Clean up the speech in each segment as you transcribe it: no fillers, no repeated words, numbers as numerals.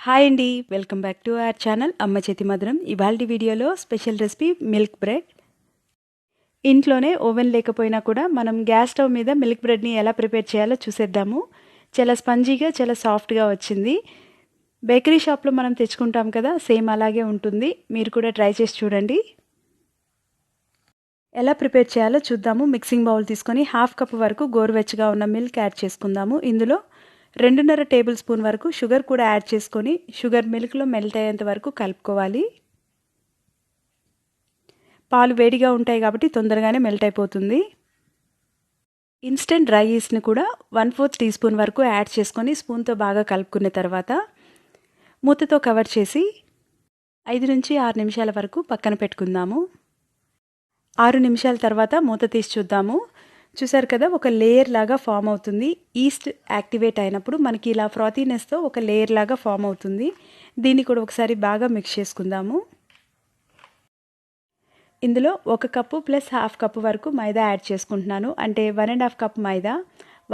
Hi అండి, welcome back to our channel అమ్మ చేతి మధురం. ఇవాల్టి వీడియోలో స్పెషల్ రెసిపీ మిల్క్ బ్రెడ్. ఇంట్లోనే ఓవెన్ లేకపోయినా కూడా మనం గ్యాస్ స్టవ్ మీద మిల్క్ బ్రెడ్ని ఎలా ప్రిపేర్ చేయాలో చూసేద్దాము. చాలా స్పంజీగా, చాలా సాఫ్ట్గా వచ్చింది. బేకరీ షాప్లో మనం తెచ్చుకుంటాం కదా, సేమ్ అలాగే ఉంటుంది. మీరు కూడా ట్రై చేసి చూడండి. ఎలా ప్రిపేర్ చేయాలో చూద్దాము. మిక్సింగ్ బౌల్ తీసుకొని 1/2 కప్ వరకు గోరువెచ్చగా ఉన్న మిల్క్ యాడ్ చేసుకుందాము. ఇందులో 2.5 టేబుల్ స్పూన్ వరకు షుగర్ కూడా యాడ్ చేసుకొని షుగర్ మిల్క్లో మెల్ట్ అయ్యేంత వరకు కలుపుకోవాలి. పాలు వేడిగా ఉంటాయి కాబట్టి తొందరగానే మెల్ట్ అయిపోతుంది. ఇన్స్టెంట్ డ్రై ఈస్ట్ని కూడా 1/4 టీ స్పూన్ వరకు యాడ్ చేసుకొని స్పూన్తో బాగా కలుపుకున్న తర్వాత మూతతో కవర్ చేసి 5 నుంచి 6 నిమిషాల వరకు పక్కన పెట్టుకుందాము. 6 నిమిషాల తర్వాత మూత తీసి చూద్దాము. చూసారు కదా, ఒక లేయర్ లాగా ఫామ్ అవుతుంది. ఈస్ట్ యాక్టివేట్ అయినప్పుడు మనకి ఇలా ఫ్రాతీనెస్తో ఒక లేయర్ లాగా ఫామ్ అవుతుంది. దీన్ని కూడా ఒకసారి బాగా మిక్స్ చేసుకుందాము. ఇందులో 1 కప్పు ప్లస్ 1/2 కప్పు వరకు మైదా యాడ్ చేసుకుంటున్నాను. అంటే 1.5 కప్ మైదా,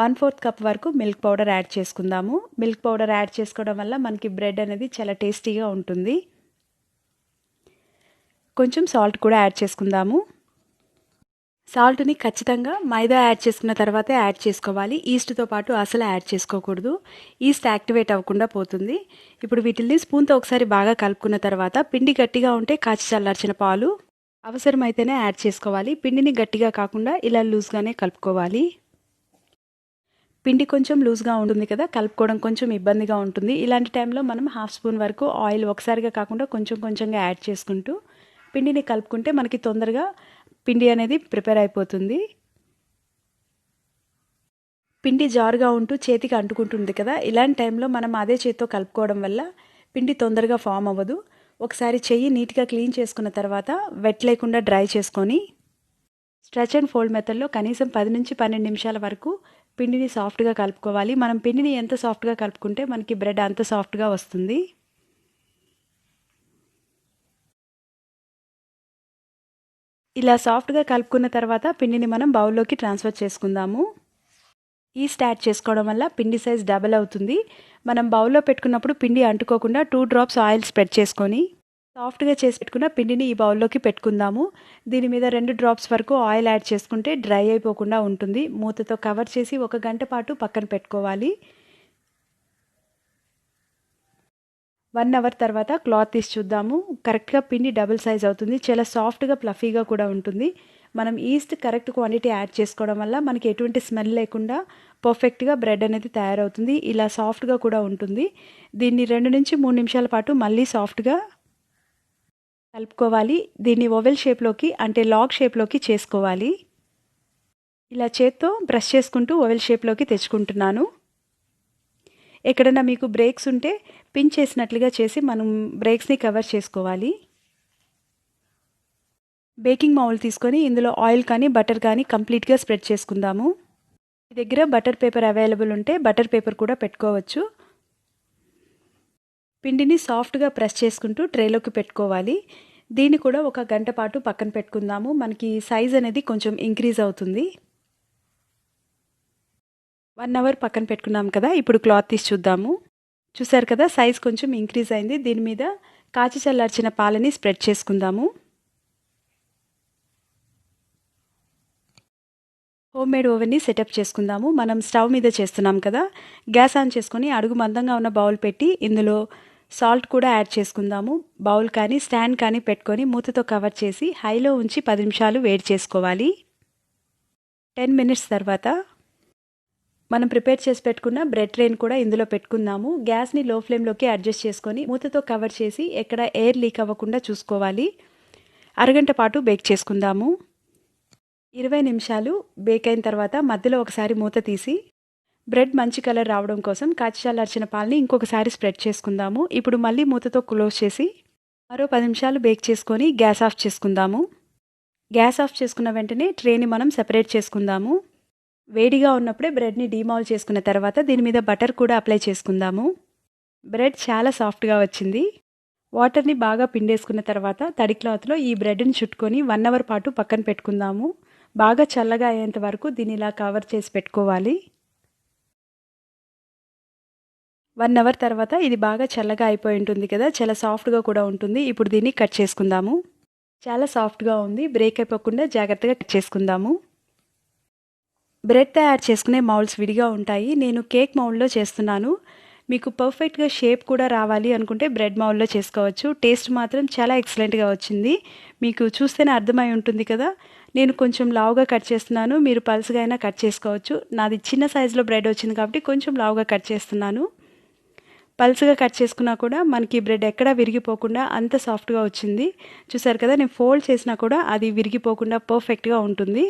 1/4 కప్ వరకు మిల్క్ పౌడర్ యాడ్ చేసుకుందాము. మిల్క్ పౌడర్ యాడ్ చేసుకోవడం వల్ల మనకి బ్రెడ్ అనేది చాలా టేస్టీగా ఉంటుంది. కొంచెం సాల్ట్ కూడా యాడ్ చేసుకుందాము. సాల్ట్ని ఖచ్చితంగా మైదా యాడ్ చేసుకున్న తర్వాతే యాడ్ చేసుకోవాలి. ఈస్ట్తో పాటు అసలు యాడ్ చేసుకోకూడదు. ఈస్ట్ యాక్టివేట్ అవ్వకుండా పోతుంది. ఇప్పుడు వీటిని స్పూన్తో ఒకసారి బాగా కలుపుకున్న తర్వాత పిండి గట్టిగా ఉంటే కాచి చల్లార్చిన పాలు అవసరమైతేనే యాడ్ చేసుకోవాలి. పిండిని గట్టిగా కాకుండా ఇలా లూజ్గానే కలుపుకోవాలి. పిండి కొంచెం లూజ్గా ఉంటుంది కదా, కలుపుకోవడం కొంచెం ఇబ్బందిగా ఉంటుంది. ఇలాంటి టైంలో మనం 1/2 స్పూన్ వరకు ఆయిల్ ఒకసారిగా కాకుండా కొంచెం కొంచెంగా యాడ్ చేసుకుంటూ పిండిని కలుపుకుంటే మనకి తొందరగా పిండి అనేది ప్రిపేర్ అయిపోతుంది. పిండి జారుగా ఉంటూ చేతికి అంటుకుంటుంది కదా, ఇలాంటి టైంలో మనం అదే చేతితో కలుపుకోవడం వల్ల పిండి తొందరగా ఫామ్ అవ్వదు. ఒకసారి చెయ్యి నీట్గా క్లీన్ చేసుకున్న తర్వాత వెట్ లేకుండా డ్రై చేసుకొని స్ట్రెచ్ అండ్ ఫోల్డ్ మెథడ్లో కనీసం 10 నుంచి 12 నిమిషాల వరకు పిండిని సాఫ్ట్గా కలుపుకోవాలి. మనం పిండిని ఎంత సాఫ్ట్గా కలుపుకుంటే మనకి బ్రెడ్ అంత సాఫ్ట్గా వస్తుంది. ఇలా సాఫ్ట్గా కలుపుకున్న తర్వాత పిండిని మనం బౌల్లోకి ట్రాన్స్ఫర్ చేసుకుందాము. ఈస్ట్ యాడ్ చేసుకోవడం వల్ల పిండి సైజ్ డబల్ అవుతుంది. మనం బౌల్లో పెట్టుకున్నప్పుడు పిండి అంటుకోకుండా 2 డ్రాప్స్ ఆయిల్ స్ప్రెడ్ చేసుకొని సాఫ్ట్గా చేసి పెట్టుకున్న పిండిని ఈ బౌల్లోకి పెట్టుకుందాము. దీని మీద 2 డ్రాప్స్ వరకు ఆయిల్ యాడ్ చేసుకుంటే డ్రై అయిపోకుండా ఉంటుంది. మూతతో కవర్ చేసి 1 గంట పాటు పక్కన పెట్టుకోవాలి. 1 అవర్ తర్వాత క్లాత్ తీసి చూద్దాము. కరెక్ట్గా పిండి డబుల్ సైజ్ అవుతుంది. చాలా సాఫ్ట్గా ఫ్లఫీగా కూడా ఉంటుంది. మనం ఈస్ట్ కరెక్ట్ క్వాంటిటీ యాడ్ చేసుకోవడం వల్ల మనకి ఎటువంటి స్మెల్ లేకుండా పర్ఫెక్ట్గా బ్రెడ్ అనేది తయారవుతుంది. ఇలా సాఫ్ట్గా కూడా ఉంటుంది. దీన్ని 2 నుంచి 3 నిమిషాల పాటు మళ్ళీ సాఫ్ట్గా కలుపుకోవాలి. దీన్ని ఓవెల్ షేప్లోకి అంటే లాగ్ షేప్లోకి చేసుకోవాలి. ఇలా చేత్తో బ్రష్ చేసుకుంటూ ఓవెల్ షేప్లోకి తెచ్చుకుంటున్నాను. ఎక్కడైనా మీకు బ్రేక్స్ ఉంటే పిన్ చేసినట్లుగా చేసి మనం బ్రేక్స్ని కవర్ చేసుకోవాలి. బేకింగ్ మౌల్ తీసుకొని ఇందులో ఆయిల్ కానీ బటర్ కానీ కంప్లీట్గా స్ప్రెడ్ చేసుకుందాము. మీ దగ్గర బటర్ పేపర్ అవైలబుల్ ఉంటే బటర్ పేపర్ కూడా పెట్టుకోవచ్చు. పిండిని సాఫ్ట్గా ప్రెస్ చేసుకుంటూ ట్రేలోకి పెట్టుకోవాలి. దీన్ని కూడా 1 గంట పాటు పక్కన పెట్టుకుందాము. మనకి సైజ్ అనేది కొంచెం ఇంక్రీజ్ అవుతుంది. 1 అవర్ పక్కన పెట్టుకున్నాం కదా, ఇప్పుడు క్లాత్ తీసి చూద్దాము. చూసారు కదా, సైజ్ కొంచెం ఇంక్రీజ్ అయింది. దీని మీద కాచి చల్లార్చిన పాలని స్ప్రెడ్ చేసుకుందాము. హోమ్ మేడ్ ఓవెన్ని సెటప్ చేసుకుందాము. మనం స్టవ్ మీద చేస్తున్నాం కదా, గ్యాస్ ఆన్ చేసుకొని అడుగు మందంగా ఉన్న బౌల్ పెట్టి ఇందులో సాల్ట్ కూడా యాడ్ చేసుకుందాము. బౌల్ కానీ స్టాండ్ కానీ పెట్టుకొని మూతతో కవర్ చేసి హైలో ఉంచి 10 నిమిషాలు వేడి చేసుకోవాలి. 10 మినిట్స్ తర్వాత మనం ప్రిపేర్ చేసి పెట్టుకున్న బ్రెడ్ ట్రైన్ కూడా ఇందులో పెట్టుకుందాము. గ్యాస్ని లో ఫ్లేమ్లోకి అడ్జస్ట్ చేసుకొని మూతతో కవర్ చేసి ఎక్కడ ఎయిర్ లీక్ అవ్వకుండా చూసుకోవాలి. అరగంట పాటు బేక్ చేసుకుందాము. 20 నిమిషాలు బేక్ అయిన తర్వాత మధ్యలో ఒకసారి మూత తీసి బ్రెడ్ మంచి కలర్ రావడం కోసం కాచి చల్లార్చిన పాలని ఇంకొకసారి స్ప్రెడ్ చేసుకుందాము. ఇప్పుడు మళ్ళీ మూతతో క్లోజ్ చేసి మరో 10 నిమిషాలు బేక్ చేసుకొని గ్యాస్ ఆఫ్ చేసుకుందాము. గ్యాస్ ఆఫ్ చేసుకున్న వెంటనే ట్రేని మనం సెపరేట్ చేసుకుందాము. వేడిగా ఉన్నప్పుడే బ్రెడ్ని డీమౌల్ చేసుకున్న తర్వాత దీని మీద బటర్ కూడా అప్లై చేసుకుందాము. బ్రెడ్ చాలా సాఫ్ట్గా వచ్చింది. వాటర్ని బాగా పిండేసుకున్న తర్వాత తడి క్లాత్లో ఈ బ్రెడ్ని చుట్టుకొని 1 అవర్ పాటు పక్కన పెట్టుకుందాము. బాగా చల్లగా అయ్యేంత వరకు దీన్ని ఇలా కవర్ చేసి పెట్టుకోవాలి. 1 అవర్ తర్వాత ఇది బాగా చల్లగా అయిపోయి ఉంటుంది కదా, చాలా సాఫ్ట్గా కూడా ఉంటుంది. ఇప్పుడు దీన్ని కట్ చేసుకుందాము. చాలా సాఫ్ట్గా ఉంది, బ్రేక్ అయిపోకుండా జాగ్రత్తగా కట్ చేసుకుందాము. బ్రెడ్ తయారు చేసుకునే మౌల్డ్స్ విడిగా ఉంటాయి. నేను కేక్ మౌల్డ్లో చేస్తున్నాను. మీకు పర్ఫెక్ట్గా షేప్ కూడా రావాలి అనుకుంటే బ్రెడ్ మౌల్డ్లో చేసుకోవచ్చు. టేస్ట్ మాత్రం చాలా ఎక్సలెంట్గా వచ్చింది. మీకు చూస్తేనే అర్థమై ఉంటుంది కదా. నేను కొంచెం లావుగా కట్ చేస్తున్నాను, మీరు పల్స్గా అయినా కట్ చేసుకోవచ్చు. నాది చిన్న సైజులో బ్రెడ్ వచ్చింది కాబట్టి కొంచెం లావుగా కట్ చేస్తున్నాను. పల్స్గా కట్ చేసుకున్నా కూడా మనకి బ్రెడ్ ఎక్కడా విరిగిపోకుండా అంత సాఫ్ట్గా వచ్చింది. చూసారు కదా, నేను ఫోల్డ్ చేసినా కూడా అది విరిగిపోకుండా పర్ఫెక్ట్గా ఉంటుంది.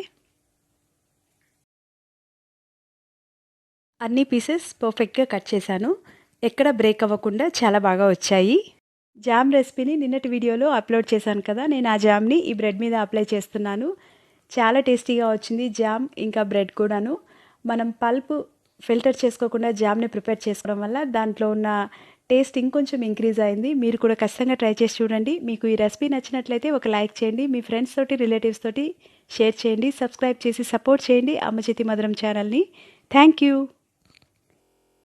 అన్ని పీసెస్ పర్ఫెక్ట్గా కట్ చేశాను, ఎక్కడ బ్రేక్ అవ్వకుండా చాలా బాగా వచ్చాయి. జామ్ రెసిపీని నిన్నటి వీడియోలో అప్లోడ్ చేశాను కదా, నేను ఆ జామ్ని ఈ బ్రెడ్ మీద అప్లై చేస్తున్నాను. చాలా టేస్టీగా వచ్చింది జామ్, ఇంకా బ్రెడ్ కూడాను. మనం పల్ప్ ఫిల్టర్ చేసుకోకుండా జామ్ని ప్రిపేర్ చేసుకోవడం వల్ల దాంట్లో ఉన్న టేస్ట్ ఇంకొంచెం ఇంక్రీజ్ అయింది. మీరు కూడా ఖచ్చితంగా ట్రై చేసి చూడండి. మీకు ఈ రెసిపీ నచ్చినట్లయితే ఒక లైక్ చేయండి, మీ ఫ్రెండ్స్ తోటి రిలేటివ్స్ తోటి షేర్ చేయండి, సబ్స్క్రైబ్ చేసి సపోర్ట్ చేయండి అమ్మ చేతి మధురం ఛానల్ని. Thank you.